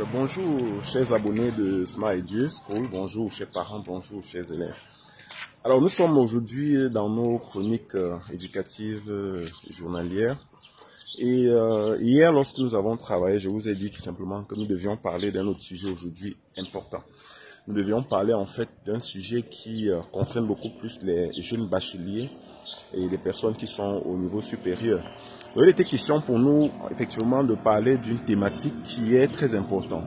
Bonjour chers abonnés de Smart Edu School, bonjour chers parents, bonjour chers élèves. Alors nous sommes aujourd'hui dans nos chroniques éducatives journalières. Et hier, lorsque nous avons travaillé, je vous ai dit tout simplement que nous devions parler d'un autre sujet aujourd'hui important. Nous devions parler en fait d'un sujet qui concerne beaucoup plus les jeunes bacheliers et les personnes qui sont au niveau supérieur. Il était question pour nous effectivement de parler d'une thématique qui est très importante.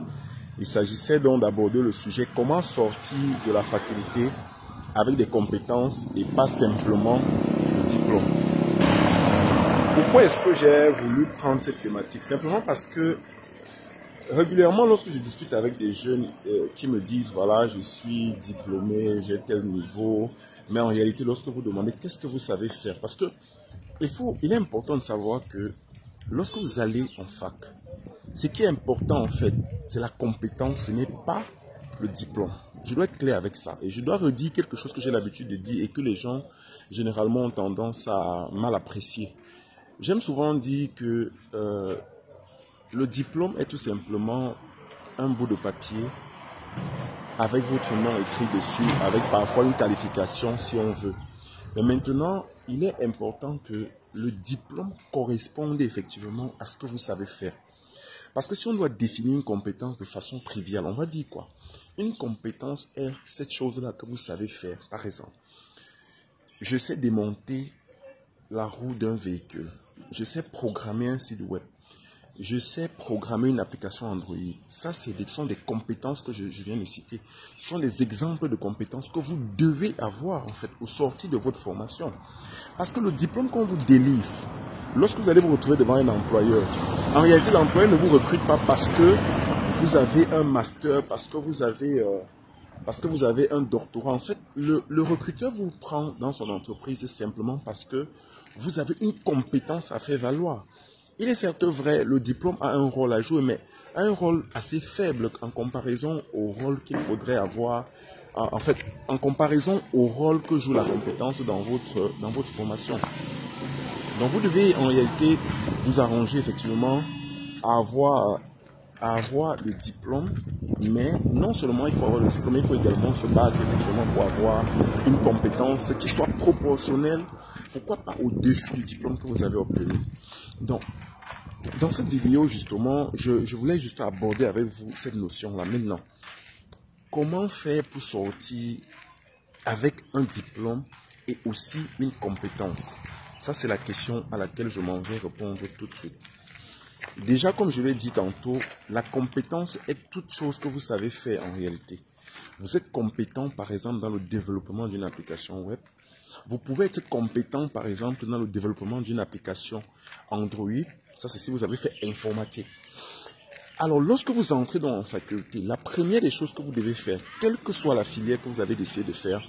Il s'agissait donc d'aborder le sujet comment sortir de la faculté avec des compétences et pas simplement le diplôme. Pourquoi est-ce que j'ai voulu prendre cette thématique? Simplement parce que régulièrement, lorsque je discute avec des jeunes qui me disent, voilà, je suis diplômé, j'ai tel niveau, mais en réalité, lorsque vous demandez, qu'est-ce que vous savez faire? Parce que il est important de savoir que lorsque vous allez en fac, ce qui est important en fait, c'est la compétence, ce n'est pas le diplôme. Je dois être clair avec ça. Et je dois redire quelque chose que j'ai l'habitude de dire et que les gens, généralement, ont tendance à mal apprécier. J'aime souvent dire que le diplôme est tout simplement un bout de papier avec votre nom écrit dessus, avec parfois une qualification si on veut. Mais maintenant, il est important que le diplôme corresponde effectivement à ce que vous savez faire. Parce que si on doit définir une compétence de façon triviale, on va dire quoi? Une compétence est cette chose-là que vous savez faire. Par exemple, je sais démonter la roue d'un véhicule. Je sais programmer un site web. Je sais programmer une application Android. Ça, ce sont des compétences que je viens de citer. Ce sont des exemples de compétences que vous devez avoir, en fait, au sortir de votre formation. Parce que le diplôme qu'on vous délivre, lorsque vous allez vous retrouver devant un employeur, en réalité, l'employeur ne vous recrute pas parce que vous avez un master, parce que vous avez un doctorat. En fait, le recruteur vous prend dans son entreprise simplement parce que vous avez une compétence à faire valoir. Il est certes vrai, le diplôme a un rôle à jouer, mais un rôle assez faible en comparaison au rôle qu'il faudrait avoir, en fait, en comparaison au rôle que joue la compétence dans votre formation. Donc vous devez en réalité vous arranger effectivement à avoir le diplôme, mais non seulement il faut avoir le diplôme, il faut également se battre effectivement pour avoir une compétence qui soit proportionnelle, pourquoi pas au-dessus du diplôme que vous avez obtenu. Donc, dans cette vidéo justement, je voulais juste aborder avec vous cette notion-là maintenant. Comment faire pour sortir avec un diplôme et aussi une compétence? Ça, c'est la question à laquelle je m'en vais répondre tout de suite. Déjà, comme je l'ai dit tantôt, la compétence est toute chose que vous savez faire en réalité. Vous êtes compétent, par exemple, dans le développement d'une application web. Vous pouvez être compétent, par exemple, dans le développement d'une application Android. Ça, c'est si vous avez fait informatique. Alors, lorsque vous entrez dans la faculté, la première des choses que vous devez faire, quelle que soit la filière que vous avez décidé de faire,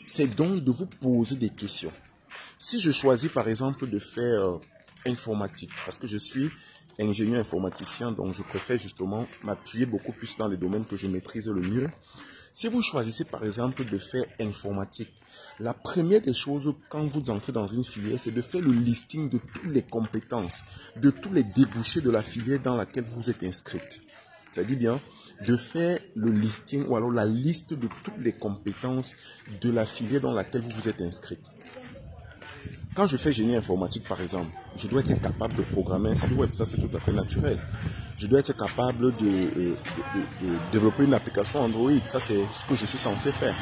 c'est donc de vous poser des questions. Si je choisis, par exemple, de faire informatique, parce que je suis ingénieur informaticien, donc je préfère justement m'appuyer beaucoup plus dans les domaines que je maîtrise le mieux. Si vous choisissez par exemple de faire informatique, la première des choses quand vous entrez dans une filière, c'est de faire le listing de toutes les compétences, de tous les débouchés de la filière dans laquelle vous êtes inscrite. C'est-à-dire bien de faire le listing ou alors la liste de toutes les compétences de la filière dans laquelle vous vous êtes inscrit. Quand je fais génie informatique, par exemple, je dois être capable de programmer un site web. Ça, c'est tout à fait naturel. Je dois être capable de développer une application Android. Ça, c'est ce que je suis censé faire.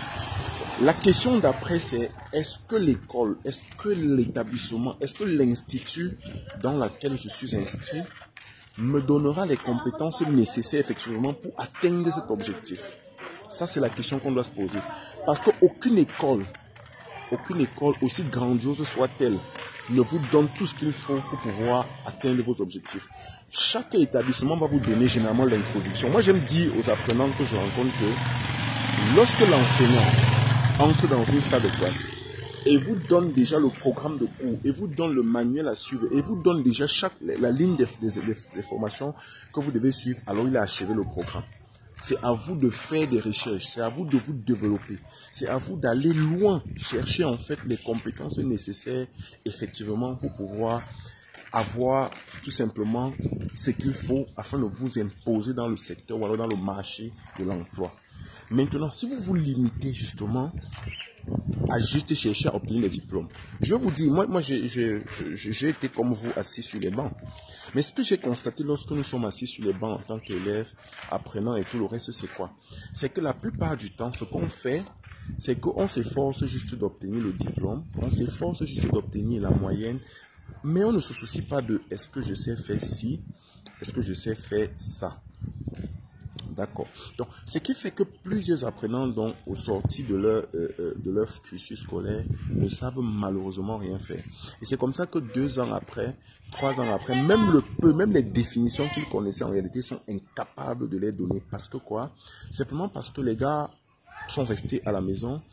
La question d'après, c'est est-ce que l'école, est-ce que l'établissement, est-ce que l'institut dans lequel je suis inscrit me donnera les compétences nécessaires, effectivement, pour atteindre cet objectif? Ça, c'est la question qu'on doit se poser. Parce qu'aucune école, aussi grandiose soit-elle, ne vous donne tout ce qu'il faut pour pouvoir atteindre vos objectifs. Chaque établissement va vous donner généralement l'introduction. Moi, j'aime dire aux apprenants que je rencontre que lorsque l'enseignant entre dans une salle de classe et vous donne déjà le programme de cours, et vous donne le manuel à suivre, et vous donne déjà la ligne des formations que vous devez suivre, alors il a achevé le programme. C'est à vous de faire des recherches, c'est à vous de vous développer, c'est à vous d'aller loin, chercher en fait les compétences nécessaires effectivement pour pouvoir avoir tout simplement ce qu'il faut afin de vous imposer dans le secteur ou alors dans le marché de l'emploi. Maintenant, si vous vous limitez justement à juste chercher à obtenir les diplômes, je vous dis, moi j'ai été comme vous assis sur les bancs. Mais ce que j'ai constaté lorsque nous sommes assis sur les bancs en tant qu'élèves, apprenants et tout le reste, c'est quoi? C'est que la plupart du temps, ce qu'on fait, c'est qu'on s'efforce juste d'obtenir le diplôme, on s'efforce juste d'obtenir la moyenne, mais on ne se soucie pas de est-ce que je sais faire ci, est-ce que je sais faire ça. D'accord. Donc, ce qui fait que plusieurs apprenants, donc, au sorti de leur cursus scolaire, ne savent malheureusement rien faire. Et c'est comme ça que 2 ans après, 3 ans après, même les définitions qu'ils connaissaient en réalité sont incapables de les donner. Parce que quoi? Simplement parce que les gars sont restés à la maison.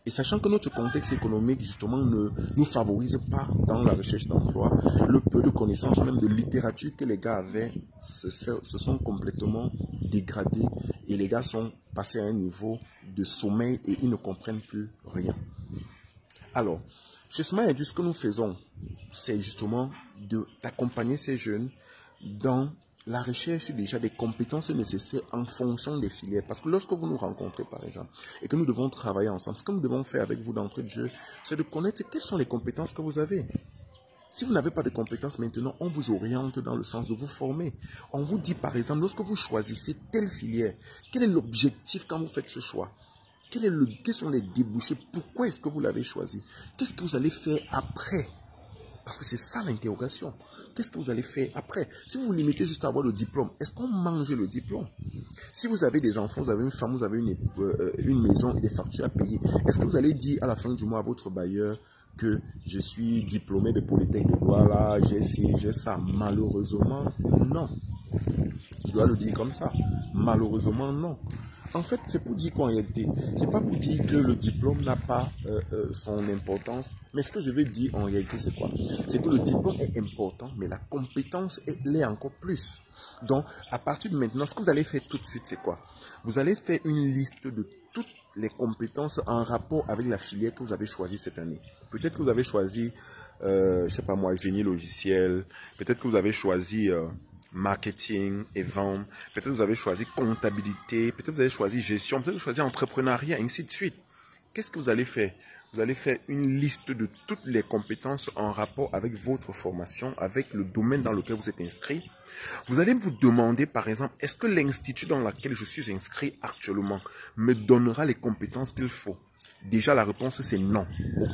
Et sachant que notre contexte économique, justement, ne nous favorise pas dans la recherche d'emploi, le peu de connaissances, même de littérature que les gars avaient, se sont complètement dégradés. Et les gars sont passés à un niveau de sommeil et ils ne comprennent plus rien. Alors, chez Smile Edu, ce que nous faisons, c'est justement d'accompagner ces jeunes dans la recherche déjà des compétences nécessaires en fonction des filières. Parce que lorsque vous nous rencontrez, par exemple, et que nous devons travailler ensemble, ce que nous devons faire avec vous d'entrée de jeu, c'est de connaître quelles sont les compétences que vous avez. Si vous n'avez pas de compétences maintenant, on vous oriente dans le sens de vous former. On vous dit, par exemple, lorsque vous choisissez telle filière, quel est l'objectif quand vous faites ce choix? Quels sont les débouchés? Pourquoi est-ce que vous l'avez choisi? Qu'est-ce que vous allez faire après? Parce que c'est ça l'interrogation. Qu'est-ce que vous allez faire après? Si vous vous limitez juste à avoir le diplôme, est-ce qu'on mange le diplôme? Si vous avez des enfants, vous avez une femme, vous avez une maison et des factures à payer, est-ce que vous allez dire à la fin du mois à votre bailleur que je suis diplômé de Polytechnique de Douala, j'ai ci, j'ai ça? Malheureusement, non. Je dois le dire comme ça. Malheureusement, non. En fait, c'est pour dire qu'en réalité, c'est pas pour dire que le diplôme n'a pas son importance, mais ce que je veux dire en réalité, c'est quoi? C'est que le diplôme est important, mais la compétence l'est encore plus. Donc, à partir de maintenant, ce que vous allez faire tout de suite, c'est quoi? Vous allez faire une liste de toutes les compétences en rapport avec la filière que vous avez choisie cette année. Peut-être que vous avez choisi, je sais pas moi, génie logiciel, peut-être que vous avez choisi marketing et vente, peut-être vous avez choisi comptabilité, peut-être vous avez choisi gestion, peut-être vous avez choisi entrepreneuriat, ainsi de suite. Qu'est-ce que vous allez faire? Vous allez faire une liste de toutes les compétences en rapport avec votre formation, avec le domaine dans lequel vous êtes inscrit. Vous allez vous demander, par exemple, est-ce que l'institut dans lequel je suis inscrit actuellement me donnera les compétences qu'il faut? Déjà, la réponse, c'est non.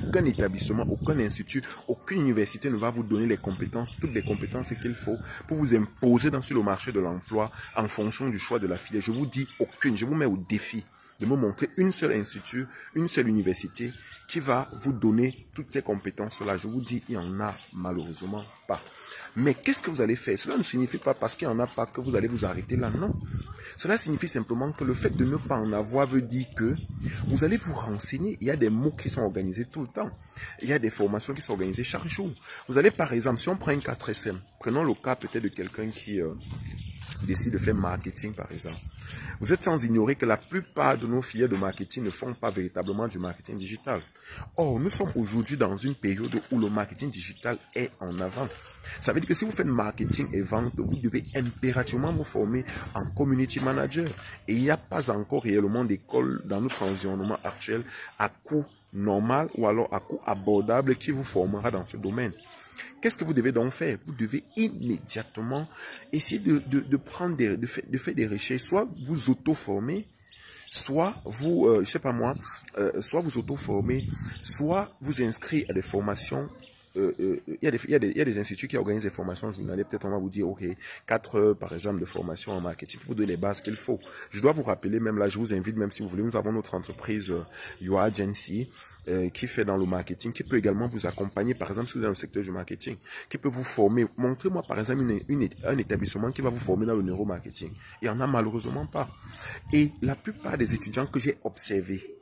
Aucun établissement, aucun institut, aucune université ne va vous donner les compétences, toutes les compétences qu'il faut pour vous imposer sur le marché de l'emploi en fonction du choix de la filière. Je vous dis aucune. Je vous mets au défi de me montrer une seule institut, une seule université qui va vous donner toutes ces compétences-là. Je vous dis, il n'y en a malheureusement pas. Mais qu'est-ce que vous allez faire? Cela ne signifie pas parce qu'il n'y en a pas que vous allez vous arrêter là, non. Cela signifie simplement que le fait de ne pas en avoir veut dire que vous allez vous renseigner. Il y a des mots qui sont organisés tout le temps. Il y a des formations qui sont organisées chaque jour. Vous allez par exemple, si on prend une 4SM, prenons le cas peut-être de quelqu'un qui décide de faire marketing par exemple. Vous êtes sans ignorer que la plupart de nos filières de marketing ne font pas véritablement du marketing digital. Or, nous sommes aujourd'hui dans une période où le marketing digital est en avant. Ça veut dire que si vous faites marketing et vente, vous devez impérativement vous former en community manager. Et il n'y a pas encore réellement d'école dans notre environnement actuel à coût normal ou alors à coût abordable qui vous formera dans ce domaine. Qu'est-ce que vous devez donc faire? Vous devez immédiatement essayer de faire des recherches. Soit vous auto-former, soit vous, je sais pas moi, soit vous auto-former, soit vous inscrire à des formations. Il y a des instituts qui organisent des formations journalières. Peut-être on va vous dire, ok, 4 heures par exemple de formation en marketing pour vous donner les bases qu'il faut. Je dois vous rappeler, même là, je vous invite, même si vous voulez, nous avons notre entreprise Your Agency qui fait dans le marketing, qui peut également vous accompagner, par exemple, si vous êtes dans le secteur du marketing, qui peut vous former. Montrez-moi, par exemple, un établissement qui va vous former dans le neuromarketing. Il n'y en a malheureusement pas. Et la plupart des étudiants que j'ai observés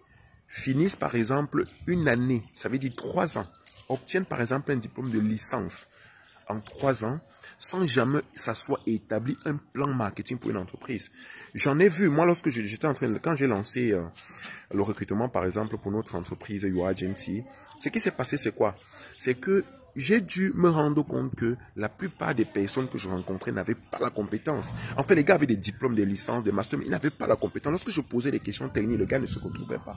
finissent, par exemple, une année, ça veut dire 3 ans, obtiennent par exemple un diplôme de licence en 3 ans sans jamais ça soit établi un plan marketing pour une entreprise. J'en ai vu, moi, lorsque j'étais en train, quand j'ai lancé le recrutement par exemple pour notre entreprise Your Agency, ce qui s'est passé c'est quoi? C'est que j'ai dû me rendre compte que la plupart des personnes que je rencontrais n'avaient pas la compétence. En fait, les gars avaient des diplômes, des licences, des masters, mais ils n'avaient pas la compétence. Lorsque je posais des questions techniques, le gars ne se retrouvait pas.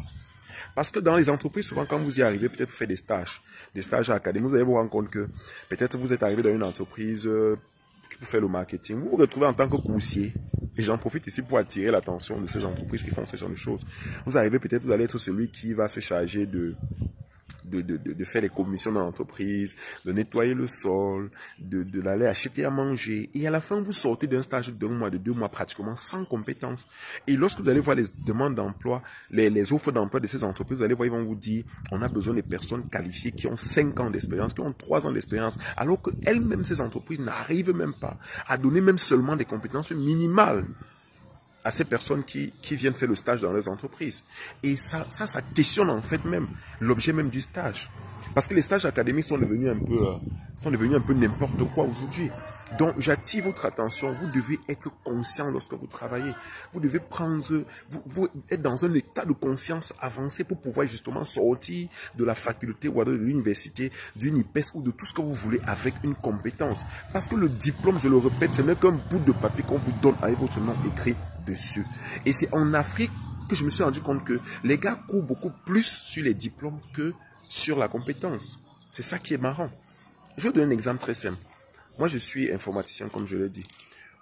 Parce que dans les entreprises, souvent, quand vous y arrivez, peut-être vous faites des stages à l'académie, vous allez vous rendre compte que peut-être vous êtes arrivé dans une entreprise qui peut faire le marketing. Vous vous retrouvez en tant que coursier. Et j'en profite ici pour attirer l'attention de ces entreprises qui font ce genre de choses. Vous arrivez peut-être, vous allez être celui qui va se charger de faire les commissions dans l'entreprise, de nettoyer le sol, d'aller acheter à manger. Et à la fin, vous sortez d'un stage de 1 mois, de 2 mois pratiquement sans compétences. Et lorsque vous allez voir les demandes d'emploi, les offres d'emploi de ces entreprises, vous allez voir, ils vont vous dire, on a besoin de personnes qualifiées qui ont 5 ans d'expérience, qui ont 3 ans d'expérience, alors qu'elles-mêmes, ces entreprises, n'arrivent même pas à donner même seulement des compétences minimales à ces personnes qui viennent faire le stage dans les entreprises. Et ça questionne en fait même l'objet même du stage. Parce que les stages académiques sont devenus un peu n'importe quoi aujourd'hui. Donc, j'attire votre attention. Vous devez être conscient lorsque vous travaillez. Vous devez vous être dans un état de conscience avancé pour pouvoir justement sortir de la faculté ou de l'université, d'une IPES ou de tout ce que vous voulez avec une compétence. Parce que le diplôme, je le répète, ce n'est qu'un bout de papier qu'on vous donne avec votre nom écrit dessus. Et c'est en Afrique que je me suis rendu compte que les gars courent beaucoup plus sur les diplômes que sur la compétence. C'est ça qui est marrant. Je vais vous donner un exemple très simple. Moi, je suis informaticien, comme je l'ai dit.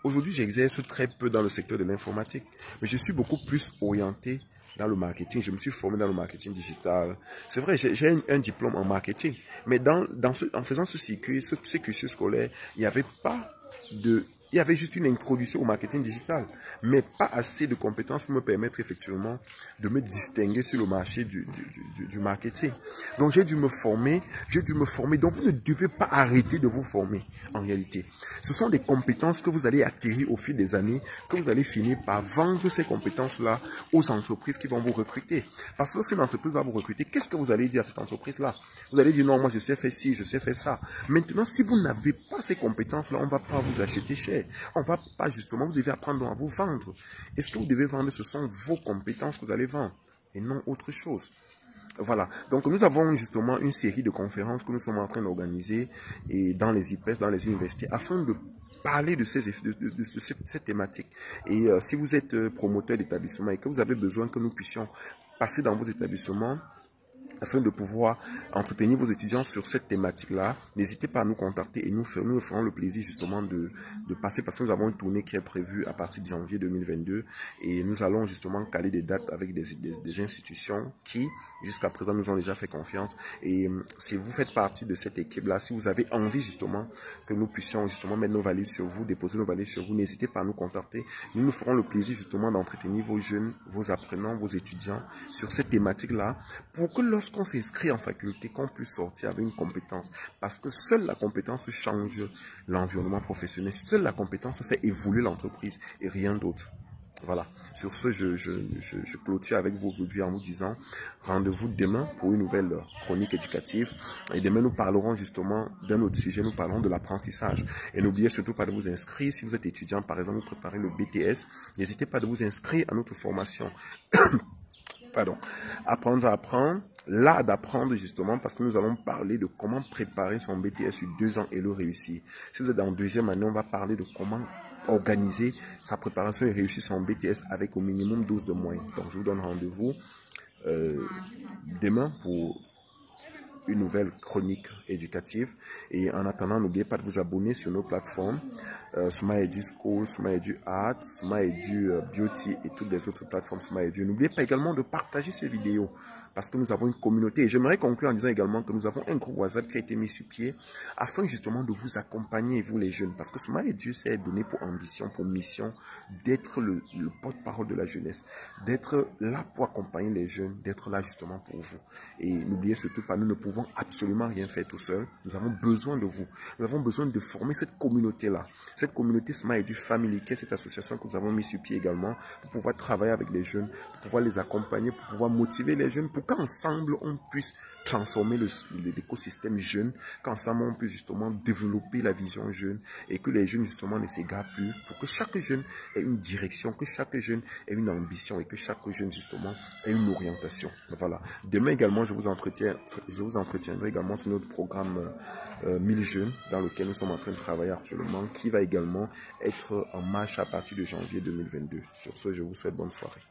Aujourd'hui, j'exerce très peu dans le secteur de l'informatique, mais je suis beaucoup plus orienté dans le marketing. Je me suis formé dans le marketing digital. C'est vrai, j'ai un diplôme en marketing, mais en faisant ce circuit, ce cursus scolaire, il n'y avait pas de... Il y avait juste une introduction au marketing digital, mais pas assez de compétences pour me permettre effectivement de me distinguer sur le marché du marketing. Donc j'ai dû me former. Donc vous ne devez pas arrêter de vous former en réalité. Ce sont des compétences que vous allez acquérir au fil des années, que vous allez finir par vendre ces compétences-là aux entreprises qui vont vous recruter. Parce que lorsqu'une entreprise va vous recruter, qu'est-ce que vous allez dire à cette entreprise-là? Vous allez dire non, moi je sais faire ci, je sais faire ça. Maintenant, si vous n'avez pas ces compétences-là, on ne va pas vous acheter cher. On ne va pas justement, vous devez apprendre à vous vendre. Et ce que vous devez vendre, ce sont vos compétences que vous allez vendre et non autre chose. Voilà, donc nous avons justement une série de conférences que nous sommes en train d'organiser et dans les IPES, dans les universités, afin de parler de cette thématique. Et si vous êtes promoteur d'établissement et que vous avez besoin que nous puissions passer dans vos établissements, afin de pouvoir entretenir vos étudiants sur cette thématique-là, n'hésitez pas à nous contacter et nous ferons le plaisir justement de passer, parce que nous avons une tournée qui est prévue à partir de janvier 2022 et nous allons justement caler des dates avec des institutions qui, jusqu'à présent, nous ont déjà fait confiance. Et si vous faites partie de cette équipe-là, si vous avez envie justement que nous puissions justement mettre nos valises sur vous, déposer nos valises sur vous, n'hésitez pas à nous contacter. Nous nous ferons le plaisir justement d'entretenir vos jeunes, vos apprenants, vos étudiants sur cette thématique-là, pour que lorsqu'on s'inscrit en faculté, qu'on puisse sortir avec une compétence. Parce que seule la compétence change l'environnement professionnel. Seule la compétence fait évoluer l'entreprise et rien d'autre. Voilà. Sur ce, je clôture avec vous aujourd'hui en vous disant rendez-vous demain pour une nouvelle chronique éducative. Et demain, nous parlerons justement d'un autre sujet. Nous parlerons de l'apprentissage. Et n'oubliez surtout pas de vous inscrire. Si vous êtes étudiant, par exemple, vous préparez le BTS, n'hésitez pas de vous inscrire à notre formation. Pardon. Apprendre à apprendre. L'art d'apprendre justement, parce que nous allons parler de comment préparer son BTS sur 2 ans et le réussir. Si vous êtes en 2e année, on va parler de comment organiser sa préparation et réussir son BTS avec au minimum 12 de moyenne. Donc je vous donne rendez-vous demain pour une nouvelle chronique éducative. Et en attendant, n'oubliez pas de vous abonner sur nos plateformes Smile Edu School, Smile Edu Art, Smile Edu Beauty et toutes les autres plateformes Smile Edu. N'oubliez pas également de partager ces vidéos, parce que nous avons une communauté. Et j'aimerais conclure en disant également que nous avons un groupe WhatsApp qui a été mis sur pied afin justement de vous accompagner, vous les jeunes. Parce que Smile Edu s'est donné pour ambition, pour mission d'être le porte-parole de la jeunesse, d'être là pour accompagner les jeunes, d'être là justement pour vous. Et n'oubliez surtout pas, nous ne pouvons absolument rien faire tout seul. Nous avons besoin de vous. Nous avons besoin de former cette communauté-là. Cette communauté Smile Edu Family, qui est cette association que nous avons mis sur pied également, pour pouvoir travailler avec les jeunes, pour pouvoir les accompagner, pour pouvoir motiver les jeunes, pour pour qu'ensemble on puisse transformer l'écosystème jeune, qu'ensemble on puisse justement développer la vision jeune et que les jeunes justement ne s'égarent plus, pour que chaque jeune ait une direction, que chaque jeune ait une ambition et que chaque jeune justement ait une orientation. Voilà. Demain également, je vous entretiendrai également sur notre programme 1000 jeunes dans lequel nous sommes en train de travailler actuellement, qui va également être en marche à partir de janvier 2022. Sur ce, je vous souhaite bonne soirée.